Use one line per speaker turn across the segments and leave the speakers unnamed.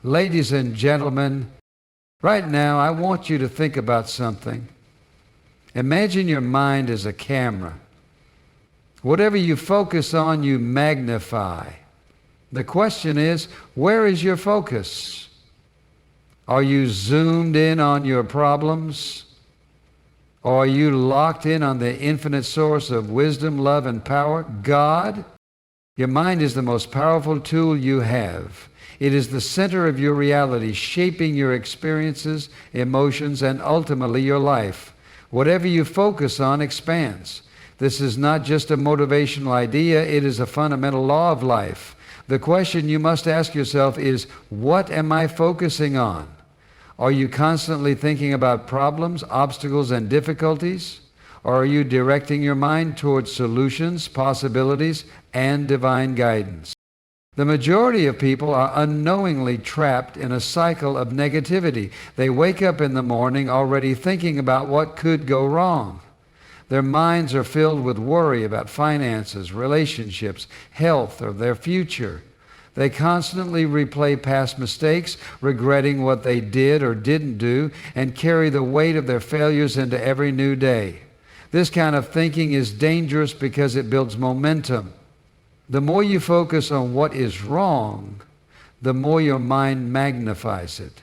Ladies and gentlemen, right now I want you to think about something. Imagine your mind as a camera. Whatever you focus on, you magnify. The question is, where is your focus? Are you zoomed in on your problems? Or are you locked in on the infinite source of wisdom, love, and power, God? Your mind is the most powerful tool you have. It is the center of your reality, shaping your experiences, emotions, and ultimately your life. Whatever you focus on expands. This is not just a motivational idea, it is a fundamental law of life. The question you must ask yourself is, what am I focusing on? Are you constantly thinking about problems, obstacles, and difficulties? Or are you directing your mind towards solutions, possibilities, and divine guidance? The majority of people are unknowingly trapped in a cycle of negativity. They wake up in the morning already thinking about what could go wrong. Their minds are filled with worry about finances, relationships, health, or their future. They constantly replay past mistakes, regretting what they did or didn't do, and carry the weight of their failures into every new day. This kind of thinking is dangerous because it builds momentum. The more you focus on what is wrong, the more your mind magnifies it.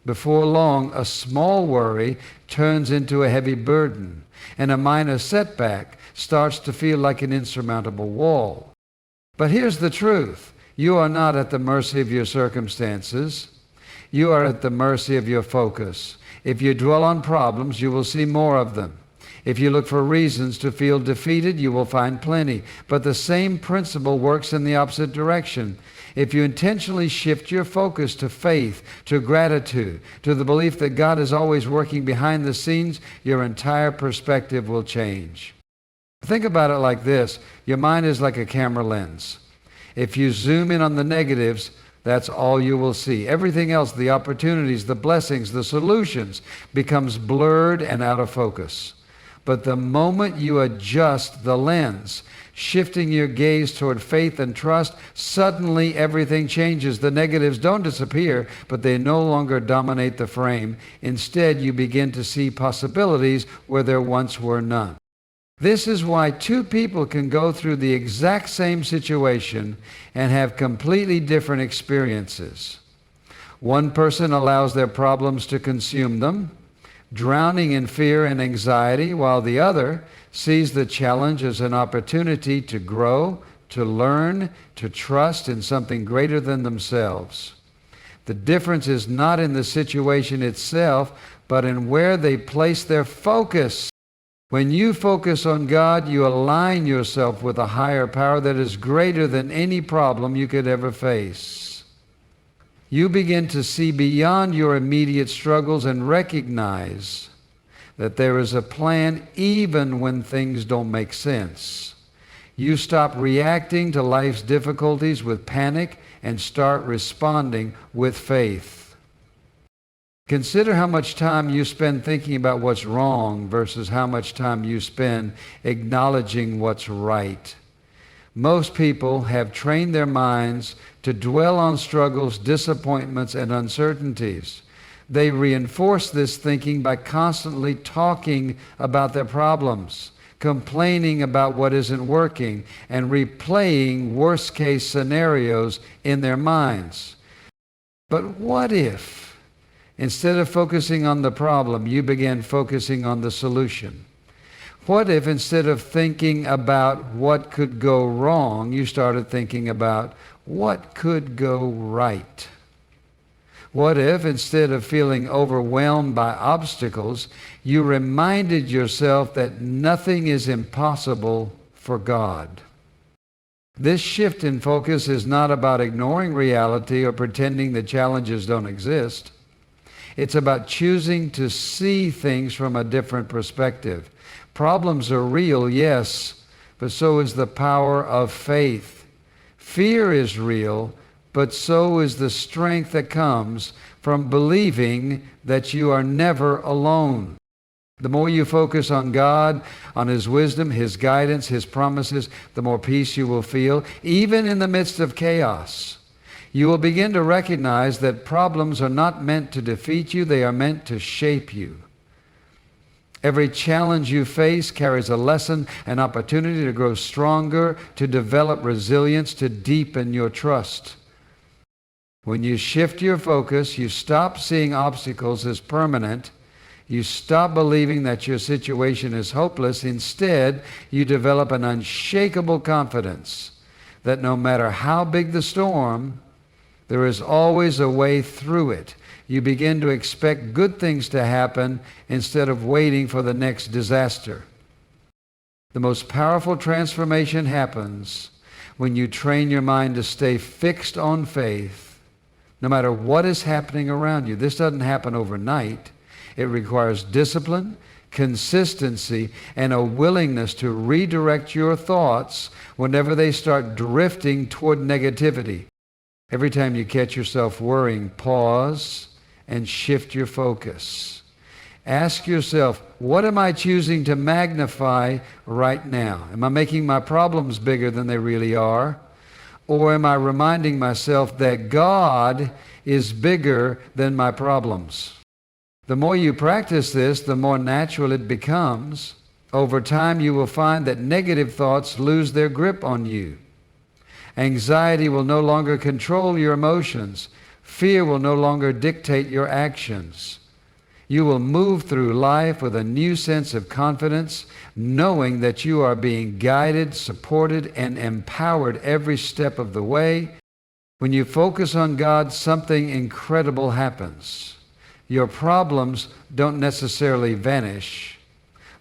Before long, a small worry turns into a heavy burden, and a minor setback starts to feel like an insurmountable wall. But here's the truth. You are not at the mercy of your circumstances. You are at the mercy of your focus. If you dwell on problems, you will see more of them. If you look for reasons to feel defeated, you will find plenty. But the same principle works in the opposite direction. If you intentionally shift your focus to faith, to gratitude, to the belief that God is always working behind the scenes, your entire perspective will change. Think about it like this. Your mind is like a camera lens. If you zoom in on the negatives, that's all you will see. Everything else, the opportunities, the blessings, the solutions, becomes blurred and out of focus. But the moment you adjust the lens, shifting your gaze toward faith and trust, suddenly everything changes. The negatives don't disappear, but they no longer dominate the frame. Instead, you begin to see possibilities where there once were none. This is why two people can go through the exact same situation and have completely different experiences. One person allows their problems to consume them, drowning in fear and anxiety, while the other sees the challenge as an opportunity to grow, to learn, to trust in something greater than themselves. The difference is not in the situation itself, but in where they place their focus. When you focus on God, you align yourself with a higher power that is greater than any problem you could ever face. You begin to see beyond your immediate struggles and recognize that there is a plan even when things don't make sense. You stop reacting to life's difficulties with panic and start responding with faith. Consider how much time you spend thinking about what's wrong versus how much time you spend acknowledging what's right. Most people have trained their minds to dwell on struggles, disappointments, and uncertainties. They reinforce this thinking by constantly talking about their problems, complaining about what isn't working, and replaying worst-case scenarios in their minds. But what if, instead of focusing on the problem, you began focusing on the solution? What if instead of thinking about what could go wrong, you started thinking about what could go right? What if instead of feeling overwhelmed by obstacles, you reminded yourself that nothing is impossible for God? This shift in focus is not about ignoring reality or pretending that challenges don't exist. It's about choosing to see things from a different perspective. Problems are real, yes, but so is the power of faith. Fear is real, but so is the strength that comes from believing that you are never alone. The more you focus on God, on His wisdom, His guidance, His promises, the more peace you will feel, even in the midst of chaos. You will begin to recognize that problems are not meant to defeat you, they are meant to shape you. Every challenge you face carries a lesson, an opportunity to grow stronger, to develop resilience, to deepen your trust. When you shift your focus, you stop seeing obstacles as permanent. You stop believing that your situation is hopeless. Instead, you develop an unshakable confidence that no matter how big the storm, there is always a way through it. You begin to expect good things to happen instead of waiting for the next disaster. The most powerful transformation happens when you train your mind to stay fixed on faith, no matter what is happening around you. This doesn't happen overnight. It requires discipline, consistency, and a willingness to redirect your thoughts whenever they start drifting toward negativity. Every time you catch yourself worrying, pause and shift your focus. Ask yourself, what am I choosing to magnify right now? Am I making my problems bigger than they really are? Or am I reminding myself that God is bigger than my problems? The more you practice this, the more natural it becomes. Over time, you will find that negative thoughts lose their grip on you. Anxiety will no longer control your emotions. Fear will no longer dictate your actions. You will move through life with a new sense of confidence, knowing that you are being guided, supported, and empowered every step of the way. When you focus on God, something incredible happens. Your problems don't necessarily vanish,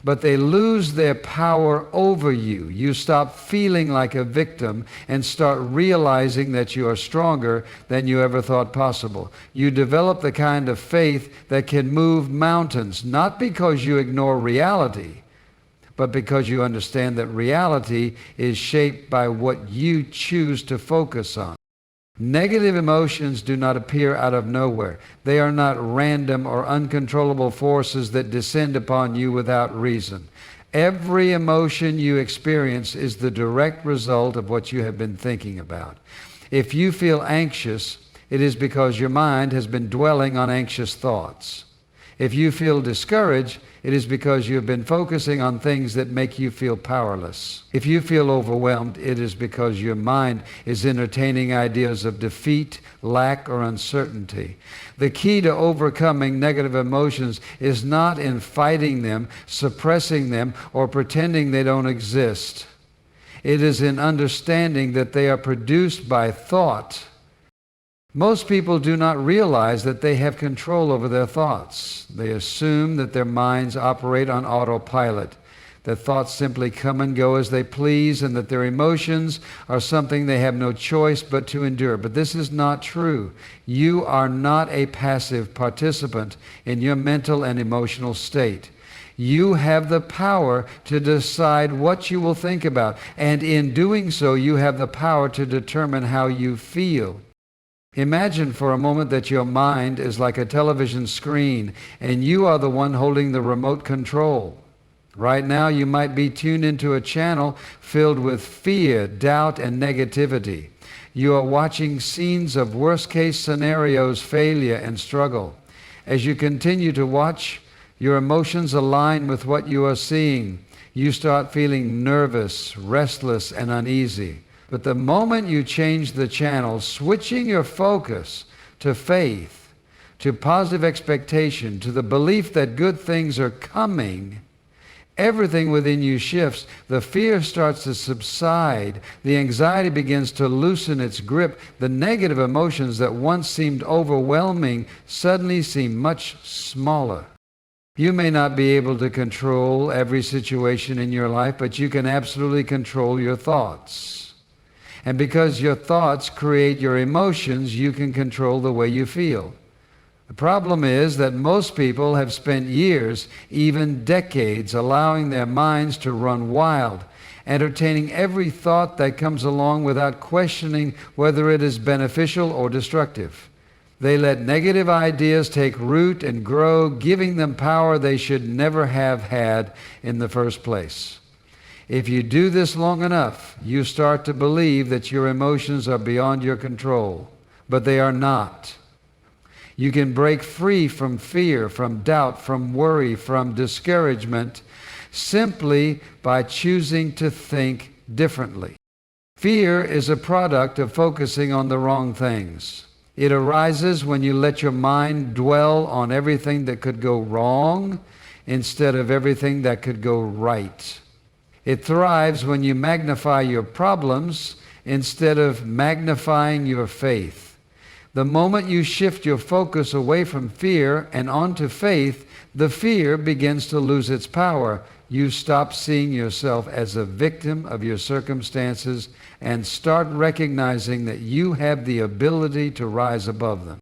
but they lose their power over you. You stop feeling like a victim and start realizing that you are stronger than you ever thought possible. You develop the kind of faith that can move mountains, not because you ignore reality, but because you understand that reality is shaped by what you choose to focus on. Negative emotions do not appear out of nowhere. They are not random or uncontrollable forces that descend upon you without reason. Every emotion you experience is the direct result of what you have been thinking about. If you feel anxious, it is because your mind has been dwelling on anxious thoughts. If you feel discouraged, it is because you have been focusing on things that make you feel powerless. If you feel overwhelmed, it is because your mind is entertaining ideas of defeat, lack, or uncertainty. The key to overcoming negative emotions is not in fighting them, suppressing them, or pretending they don't exist. It is in understanding that they are produced by thought. Most people do not realize that they have control over their thoughts. They assume that their minds operate on autopilot, that thoughts simply come and go as they please, and that their emotions are something they have no choice but to endure. But this is not true. You are not a passive participant in your mental and emotional state. You have the power to decide what you will think about, and in doing so, you have the power to determine how you feel. Imagine for a moment that your mind is like a television screen and you are the one holding the remote control. Right now you might be tuned into a channel filled with fear, doubt, and negativity. You are watching scenes of worst-case scenarios, failure, and struggle. As you continue to watch, your emotions align with what you are seeing. You start feeling nervous, restless, and uneasy. But the moment you change the channel, switching your focus to faith, to positive expectation, to the belief that good things are coming, everything within you shifts. The fear starts to subside. The anxiety begins to loosen its grip. The negative emotions that once seemed overwhelming suddenly seem much smaller. You may not be able to control every situation in your life, but you can absolutely control your thoughts. And because your thoughts create your emotions, you can control the way you feel. The problem is that most people have spent years, even decades, allowing their minds to run wild, entertaining every thought that comes along without questioning whether it is beneficial or destructive. They let negative ideas take root and grow, giving them power they should never have had in the first place. If you do this long enough, you start to believe that your emotions are beyond your control. but they are not. You can break free from fear, from doubt, from worry, from discouragement, simply by choosing to think differently. Fear is a product of focusing on the wrong things. It arises when you let your mind dwell on everything that could go wrong instead of everything that could go right. It thrives when you magnify your problems instead of magnifying your faith. The moment you shift your focus away from fear and onto faith, the fear begins to lose its power. You stop seeing yourself as a victim of your circumstances and start recognizing that you have the ability to rise above them.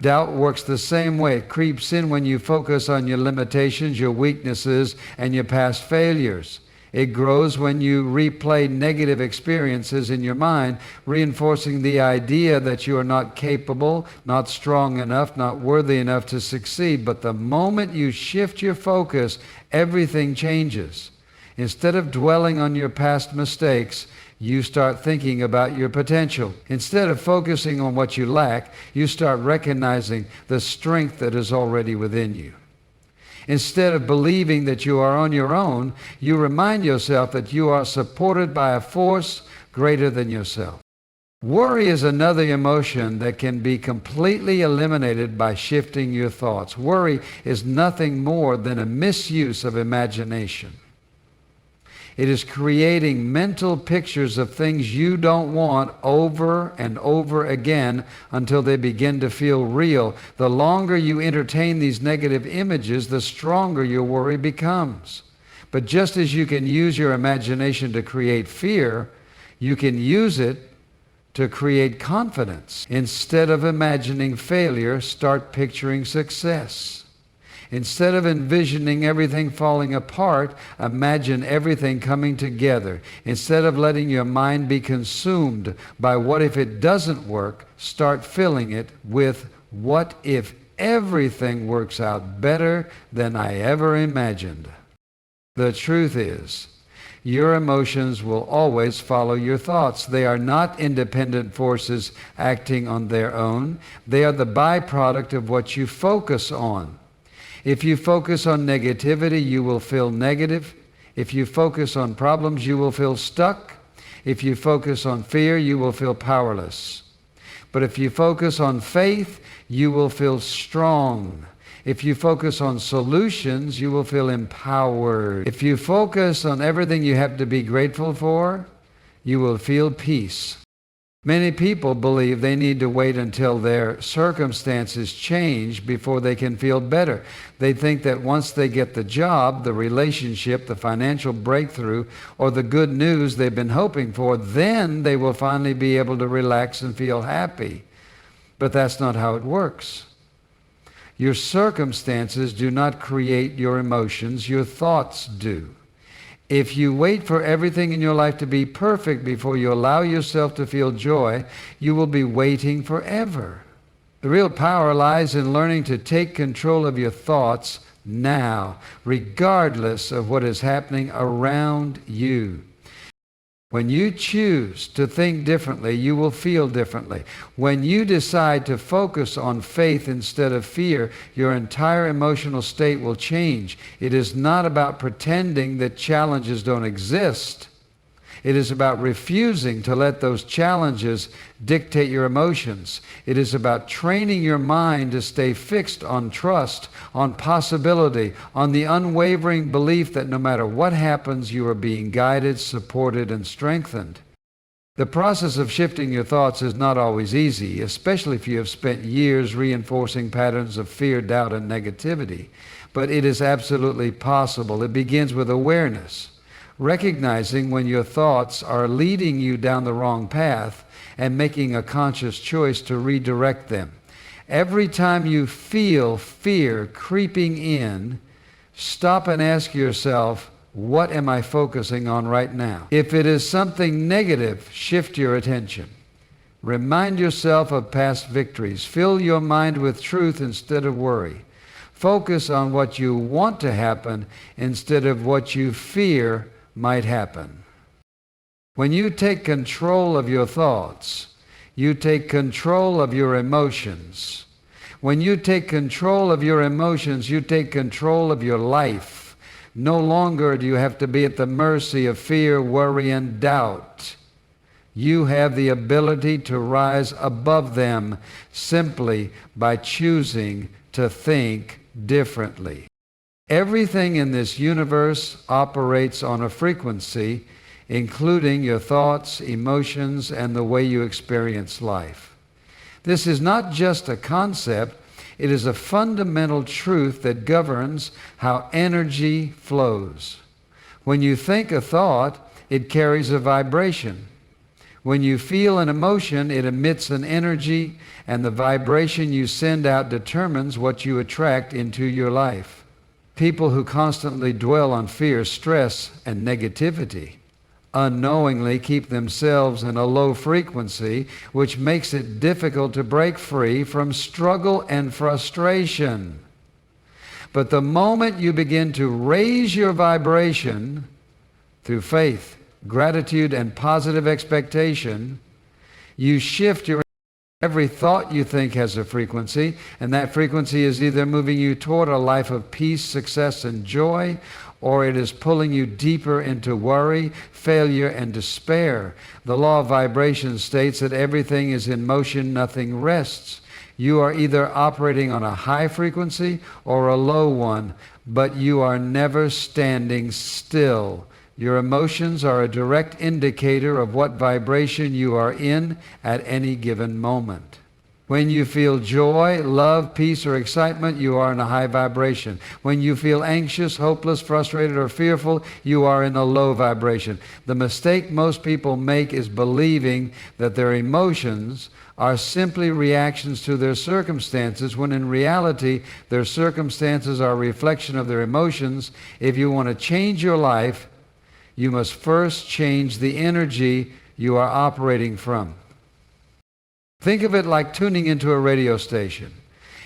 Doubt works the same way. It creeps in when you focus on your limitations, your weaknesses, and your past failures. It grows when you replay negative experiences in your mind, reinforcing the idea that you are not capable, not strong enough, not worthy enough to succeed. But the moment you shift your focus, everything changes. Instead of dwelling on your past mistakes, you start thinking about your potential. Instead of focusing on what you lack, you start recognizing the strength that is already within you. Instead of believing that you are on your own, you remind yourself that you are supported by a force greater than yourself. Worry is another emotion that can be completely eliminated by shifting your thoughts. Worry is nothing more than a misuse of imagination. It is creating mental pictures of things you don't want over and over again until they begin to feel real. The longer you entertain these negative images, the stronger your worry becomes. But just as you can use your imagination to create fear, you can use it to create confidence. Instead of imagining failure, start picturing success. Instead of envisioning everything falling apart, imagine everything coming together. Instead of letting your mind be consumed by what if it doesn't work, start filling it with what if everything works out better than I ever imagined. The truth is, your emotions will always follow your thoughts. They are not independent forces acting on their own. They are the byproduct of what you focus on. If you focus on negativity, you will feel negative. If you focus on problems, you will feel stuck. If you focus on fear, you will feel powerless. But if you focus on faith, you will feel strong. If you focus on solutions, you will feel empowered. If you focus on everything you have to be grateful for, you will feel peace. Many people believe they need to wait until their circumstances change before they can feel better. They think that once they get the job, the relationship, the financial breakthrough, or the good news they've been hoping for, then they will finally be able to relax and feel happy. But that's not how it works. Your circumstances do not create your emotions, your thoughts do. If you wait for everything in your life to be perfect before you allow yourself to feel joy, you will be waiting forever. The real power lies in learning to take control of your thoughts now, regardless of what is happening around you. When you choose to think differently, you will feel differently. When you decide to focus on faith instead of fear, your entire emotional state will change. It is not about pretending that challenges don't exist. It is about refusing to let those challenges dictate your emotions. It is about training your mind to stay fixed on trust, on possibility, on the unwavering belief that no matter what happens, you are being guided, supported, and strengthened. The process of shifting your thoughts is not always easy, especially if you have spent years reinforcing patterns of fear, doubt, and negativity. But it is absolutely possible. It begins with awareness. Recognizing when your thoughts are leading you down the wrong path and making a conscious choice to redirect them. Every time you feel fear creeping in, stop and ask yourself, what am I focusing on right now? If it is something negative, shift your attention. Remind yourself of past victories. Fill your mind with truth instead of worry. Focus on what you want to happen instead of what you fear might happen. When you take control of your thoughts, You take control of your emotions. When you take control of your emotions, you take control of your life. No longer do you have to be at the mercy of fear, worry, and doubt. You have the ability to rise above them simply by choosing to think differently. Everything in this universe operates on a frequency, including your thoughts, emotions, and the way you experience life. This is not just a concept, it is a fundamental truth that governs how energy flows. When you think a thought, it carries a vibration. When you feel an emotion, it emits an energy, and the vibration you send out determines what you attract into your life. People who constantly dwell on fear, stress, and negativity unknowingly keep themselves in a low frequency, which makes it difficult to break free from struggle and frustration. But the moment you begin to raise your vibration through faith, gratitude, and positive expectation, you shift your every thought you think has a frequency, and that frequency is either moving you toward a life of peace, success, and joy, or it is pulling you deeper into worry, failure, and despair. The law of vibration states that everything is in motion, nothing rests. You are either operating on a high frequency or a low one, but you are never standing still. Your emotions are a direct indicator of what vibration you are in at any given moment. When you feel joy, love, peace, or excitement, you are in a high vibration. When you feel anxious, hopeless, frustrated, or fearful, you are in a low vibration. The mistake most people make is believing that their emotions are simply reactions to their circumstances, when in reality, their circumstances are a reflection of their emotions. If you want to change your life, you must first change the energy you are operating from. Think of it like tuning into a radio station.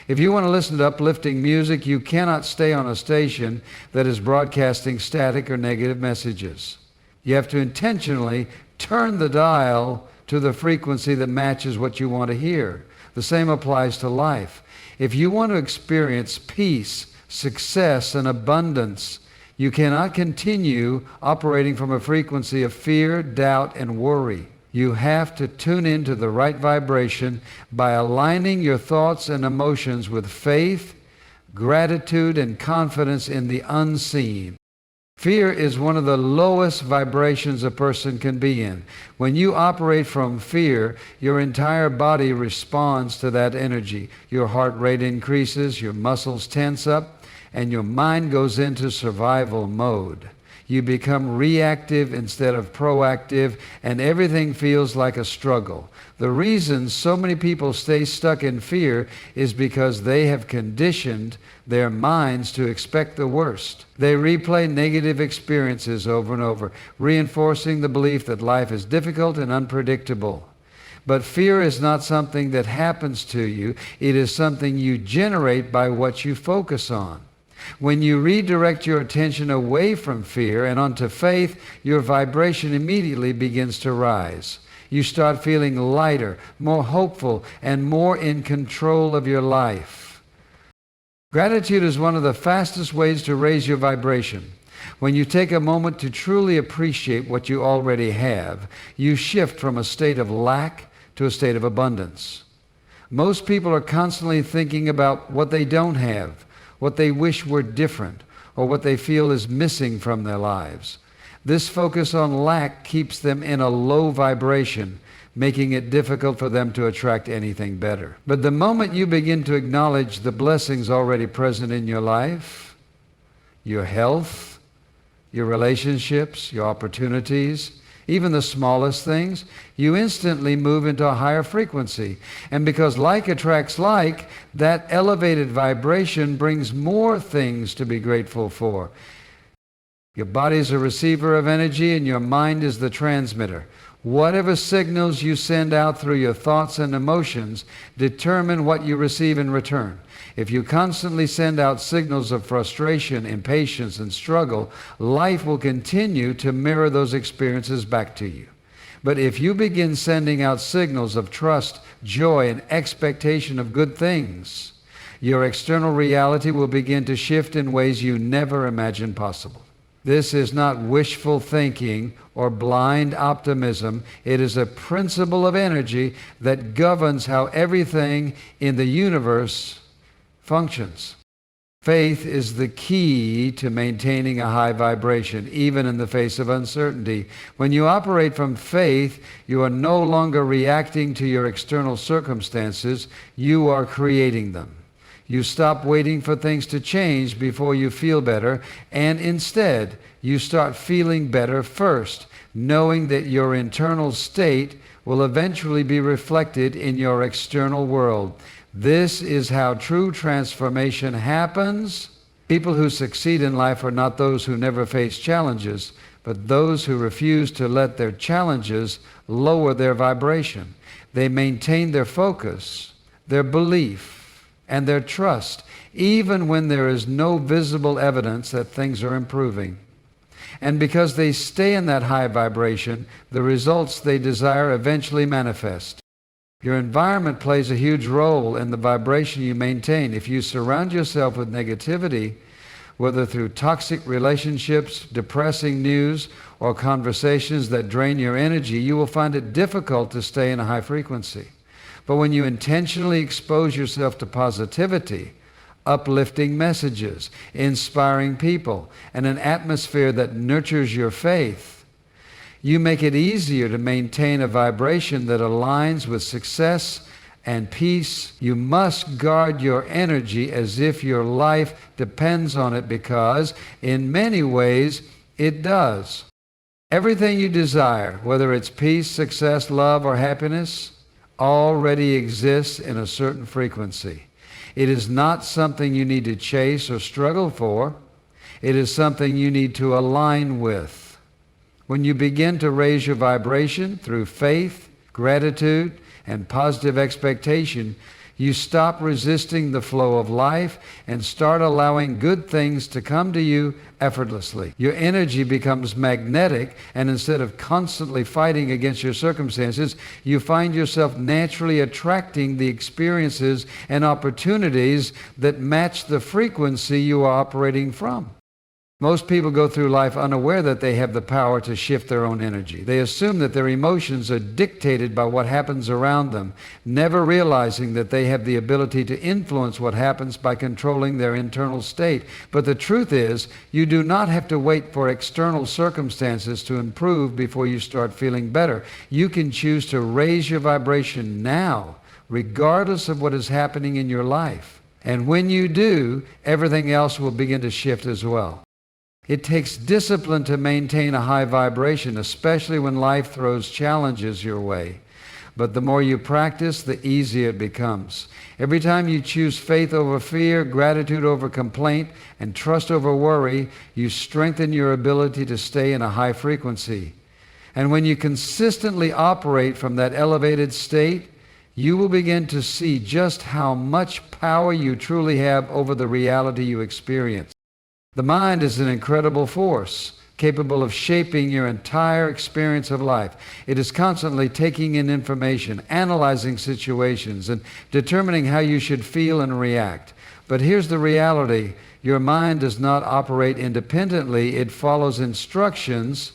If you want to listen to uplifting music, you cannot stay on a station that is broadcasting static or negative messages. You have to intentionally turn the dial to the frequency that matches what you want to hear. The same applies to life. If you want to experience peace, success, and abundance, you cannot continue operating from a frequency of fear, doubt, and worry. You have to tune into the right vibration by aligning your thoughts and emotions with faith, gratitude, and confidence in the unseen. Fear is one of the lowest vibrations a person can be in. When you operate from fear, your entire body responds to that energy. Your heart rate increases, your muscles tense up, and your mind goes into survival mode. You become reactive instead of proactive, and everything feels like a struggle. The reason so many people stay stuck in fear is because they have conditioned their minds to expect the worst. They replay negative experiences over and over, reinforcing the belief that life is difficult and unpredictable. But fear is not something that happens to you. It is something you generate by what you focus on. When you redirect your attention away from fear and onto faith, your vibration immediately begins to rise. You start feeling lighter, more hopeful, and more in control of your life. Gratitude is one of the fastest ways to raise your vibration. When you take a moment to truly appreciate what you already have, you shift from a state of lack to a state of abundance. Most people are constantly thinking about what they don't have, what they wish were different, or what they feel is missing from their lives. This focus on lack keeps them in a low vibration, making it difficult for them to attract anything better. But the moment you begin to acknowledge the blessings already present in your life, your health, your relationships, your opportunities, even the smallest things, you instantly move into a higher frequency. And because like attracts like, that elevated vibration brings more things to be grateful for. Your body is a receiver of energy, and your mind is the transmitter. Whatever signals you send out through your thoughts and emotions determine what you receive in return. If you constantly send out signals of frustration, impatience, and struggle, life will continue to mirror those experiences back to you. But if you begin sending out signals of trust, joy, and expectation of good things, your external reality will begin to shift in ways you never imagined possible. This is not wishful thinking or blind optimism. It is a principle of energy that governs how everything in the universe functions. Faith is the key to maintaining a high vibration, even in the face of uncertainty. When you operate from faith, you are no longer reacting to your external circumstances, you are creating them. You stop waiting for things to change before you feel better, and instead, you start feeling better first, knowing that your internal state will eventually be reflected in your external world. This is how true transformation happens. People who succeed in life are not those who never face challenges, but those who refuse to let their challenges lower their vibration. They maintain their focus, their belief, and their trust, even when there is no visible evidence that things are improving. And because they stay in that high vibration, the results they desire eventually manifest. Your environment plays a huge role in the vibration you maintain. If you surround yourself with negativity, whether through toxic relationships, depressing news, or conversations that drain your energy, you will find it difficult to stay in a high frequency. But when you intentionally expose yourself to positivity, uplifting messages, inspiring people, and an atmosphere that nurtures your faith, you make it easier to maintain a vibration that aligns with success and peace. You must guard your energy as if your life depends on it, because in many ways it does. Everything you desire, whether it's peace, success, love, or happiness, already exists in a certain frequency. It is not something you need to chase or struggle for. It is something you need to align with. When you begin to raise your vibration through faith, gratitude, and positive expectation, you stop resisting the flow of life and start allowing good things to come to you effortlessly. Your energy becomes magnetic, and instead of constantly fighting against your circumstances, you find yourself naturally attracting the experiences and opportunities that match the frequency you are operating from. Most people go through life unaware that they have the power to shift their own energy. They assume that their emotions are dictated by what happens around them, never realizing that they have the ability to influence what happens by controlling their internal state. But the truth is, you do not have to wait for external circumstances to improve before you start feeling better. You can choose to raise your vibration now, regardless of what is happening in your life. And when you do, everything else will begin to shift as well. It takes discipline to maintain a high vibration, especially when life throws challenges your way. But the more you practice, the easier it becomes. Every time you choose faith over fear, gratitude over complaint, and trust over worry, you strengthen your ability to stay in a high frequency. And when you consistently operate from that elevated state, you will begin to see just how much power you truly have over the reality you experience. The mind is an incredible force, capable of shaping your entire experience of life. It is constantly taking in information, analyzing situations, and determining how you should feel and react. But here's the reality. Your mind does not operate independently. It follows instructions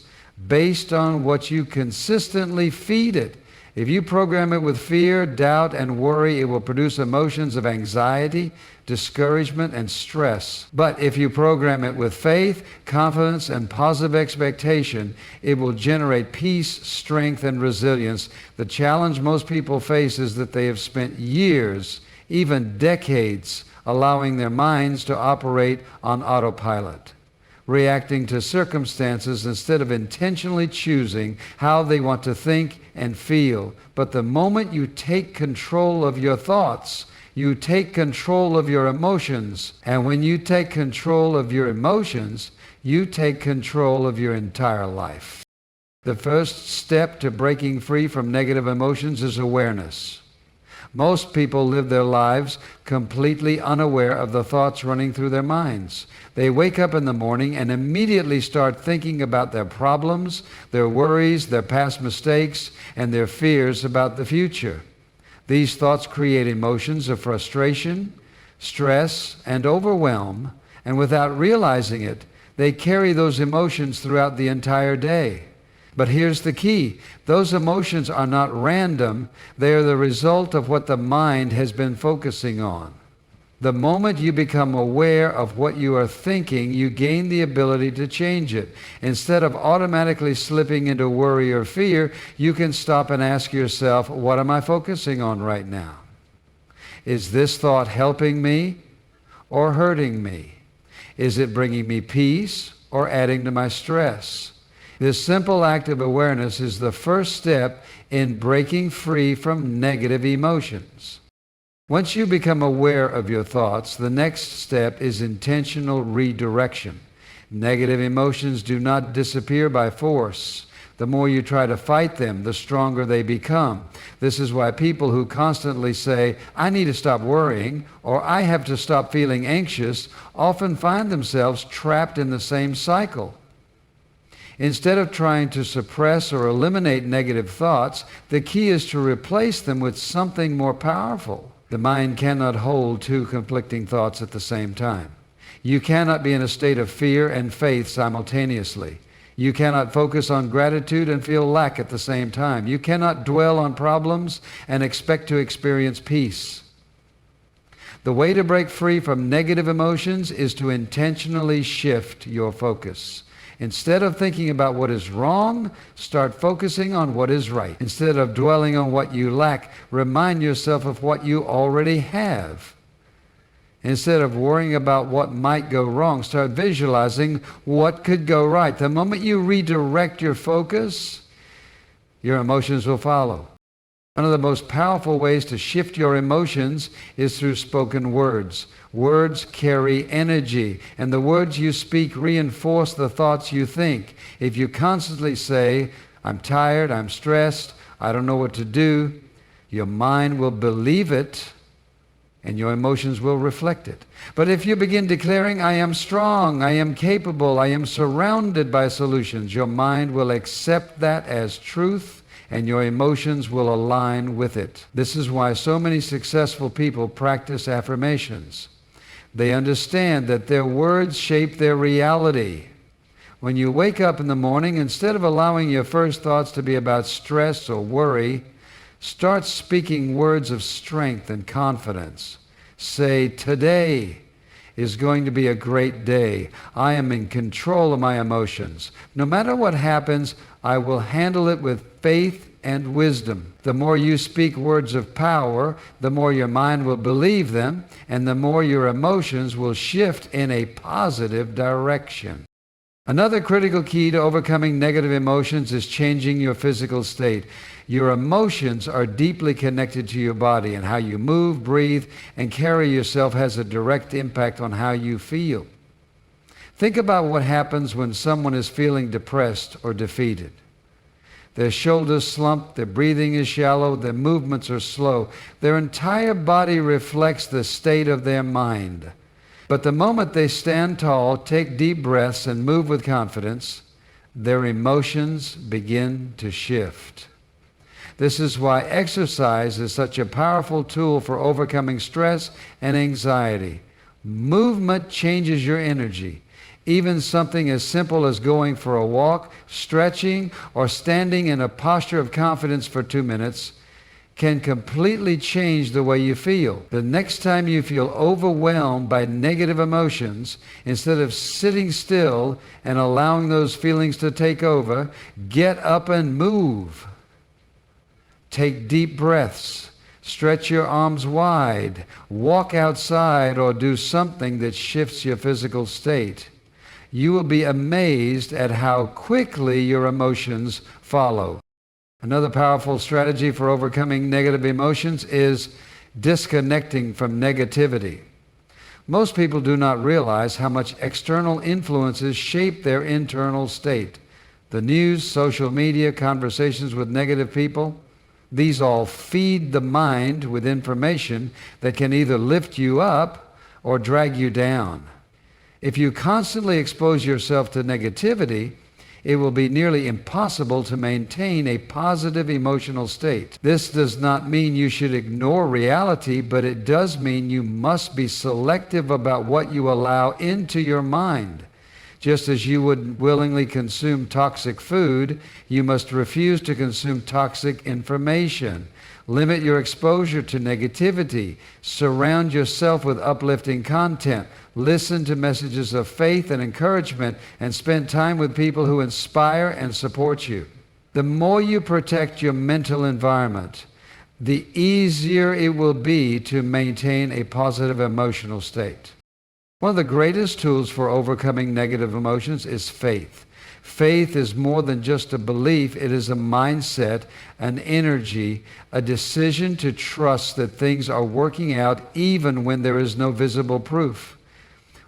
based on what you consistently feed it. If you program it with fear, doubt, and worry, it will produce emotions of anxiety, discouragement, and stress. But if you program it with faith, confidence, and positive expectation, it will generate peace, strength, and resilience. The challenge most people face is that they have spent years, even decades, allowing their minds to operate on autopilot, reacting to circumstances instead of intentionally choosing how they want to think and feel. But the moment you take control of your thoughts, you take control of your emotions. And when you take control of your emotions, you take control of your entire life. The first step to breaking free from negative emotions is awareness. Most people live their lives completely unaware of the thoughts running through their minds. They wake up in the morning and immediately start thinking about their problems, their worries, their past mistakes, and their fears about the future. These thoughts create emotions of frustration, stress, and overwhelm, and without realizing it, they carry those emotions throughout the entire day. But here's the key. Those emotions are not random. They are the result of what the mind has been focusing on. The moment you become aware of what you are thinking, you gain the ability to change it. Instead of automatically slipping into worry or fear, you can stop and ask yourself, what am I focusing on right now? Is this thought helping me or hurting me? Is it bringing me peace or adding to my stress? This simple act of awareness is the first step in breaking free from negative emotions. Once you become aware of your thoughts, the next step is intentional redirection. Negative emotions do not disappear by force. The more you try to fight them, the stronger they become. This is why people who constantly say, I need to stop worrying, or I have to stop feeling anxious, often find themselves trapped in the same cycle. Instead of trying to suppress or eliminate negative thoughts, the key is to replace them with something more powerful. The mind cannot hold two conflicting thoughts at the same time. You cannot be in a state of fear and faith simultaneously. You cannot focus on gratitude and feel lack at the same time. You cannot dwell on problems and expect to experience peace. The way to break free from negative emotions is to intentionally shift your focus. Instead of thinking about what is wrong, start focusing on what is right. Instead of dwelling on what you lack, remind yourself of what you already have. Instead of worrying about what might go wrong, start visualizing what could go right. The moment you redirect your focus, your emotions will follow. One of the most powerful ways to shift your emotions is through spoken words. Words carry energy, and the words you speak reinforce the thoughts you think. If you constantly say, I'm tired, I'm stressed, I don't know what to do, your mind will believe it, and your emotions will reflect it. But if you begin declaring, I am strong, I am capable, I am surrounded by solutions, your mind will accept that as truth, and your emotions will align with it. This is why so many successful people practice affirmations. They understand that their words shape their reality. When you wake up in the morning, instead of allowing your first thoughts to be about stress or worry, start speaking words of strength and confidence. Say, today is going to be a great day. I am in control of my emotions. No matter what happens, I will handle it with faith and wisdom. The more you speak words of power, the more your mind will believe them, and the more your emotions will shift in a positive direction. Another critical key to overcoming negative emotions is changing your physical state. Your emotions are deeply connected to your body, and how you move, breathe, and carry yourself has a direct impact on how you feel. Think about what happens when someone is feeling depressed or defeated. Their shoulders slump, their breathing is shallow, their movements are slow. Their entire body reflects the state of their mind. But the moment they stand tall, take deep breaths, and move with confidence, their emotions begin to shift. This is why exercise is such a powerful tool for overcoming stress and anxiety. Movement changes your energy. Even something as simple as going for a walk, stretching, or standing in a posture of confidence for 2 minutes can completely change the way you feel. The next time you feel overwhelmed by negative emotions, instead of sitting still and allowing those feelings to take over, get up and move. Take deep breaths. Stretch your arms wide. Walk outside or do something that shifts your physical state. You will be amazed at how quickly your emotions follow. Another powerful strategy for overcoming negative emotions is disconnecting from negativity. Most people do not realize how much external influences shape their internal state. The news, social media, conversations with negative people, These all feed the mind with information that can either lift you up or drag you down. If you constantly expose yourself to negativity, it will be nearly impossible to maintain a positive emotional state. This does not mean you should ignore reality, but it does mean you must be selective about what you allow into your mind. Just as you would willingly consume toxic food, you must refuse to consume toxic information. Limit your exposure to negativity. Surround yourself with uplifting content. Listen to messages of faith and encouragement, and spend time with people who inspire and support you. The more you protect your mental environment, the easier it will be to maintain a positive emotional state. One of the greatest tools for overcoming negative emotions is faith. Faith is more than just a belief. It is a mindset, an energy, a decision to trust that things are working out even when there is no visible proof.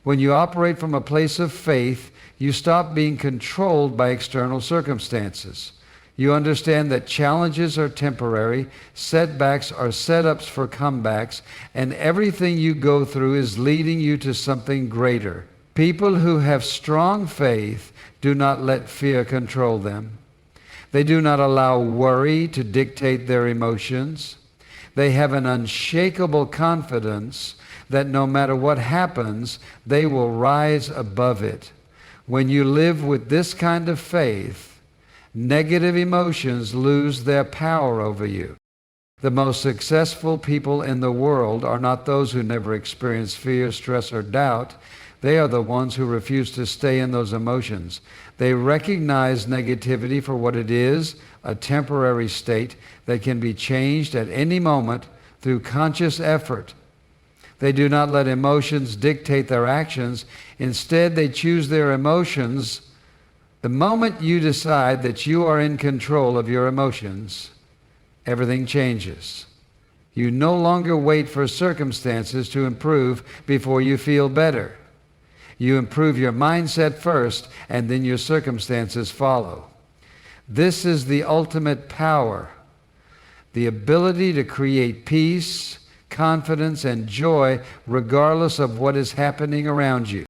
When you operate from a place of faith, you stop being controlled by external circumstances. You understand that challenges are temporary, setbacks are setups for comebacks, and everything you go through is leading you to something greater. People who have strong faith do not let fear control them. They do not allow worry to dictate their emotions. They have an unshakable confidence that no matter what happens, they will rise above it. When you live with this kind of faith, negative emotions lose their power over you. The most successful people in the world are not those who never experience fear, stress, or doubt. They are the ones who refuse to stay in those emotions. They recognize negativity for what it is, a temporary state that can be changed at any moment through conscious effort. They do not let emotions dictate their actions. Instead, they choose their emotions. The moment you decide that you are in control of your emotions, everything changes. You no longer wait for circumstances to improve before you feel better. You improve your mindset first, and then your circumstances follow. This is the ultimate power, the ability to create peace, confidence, and joy regardless of what is happening around you.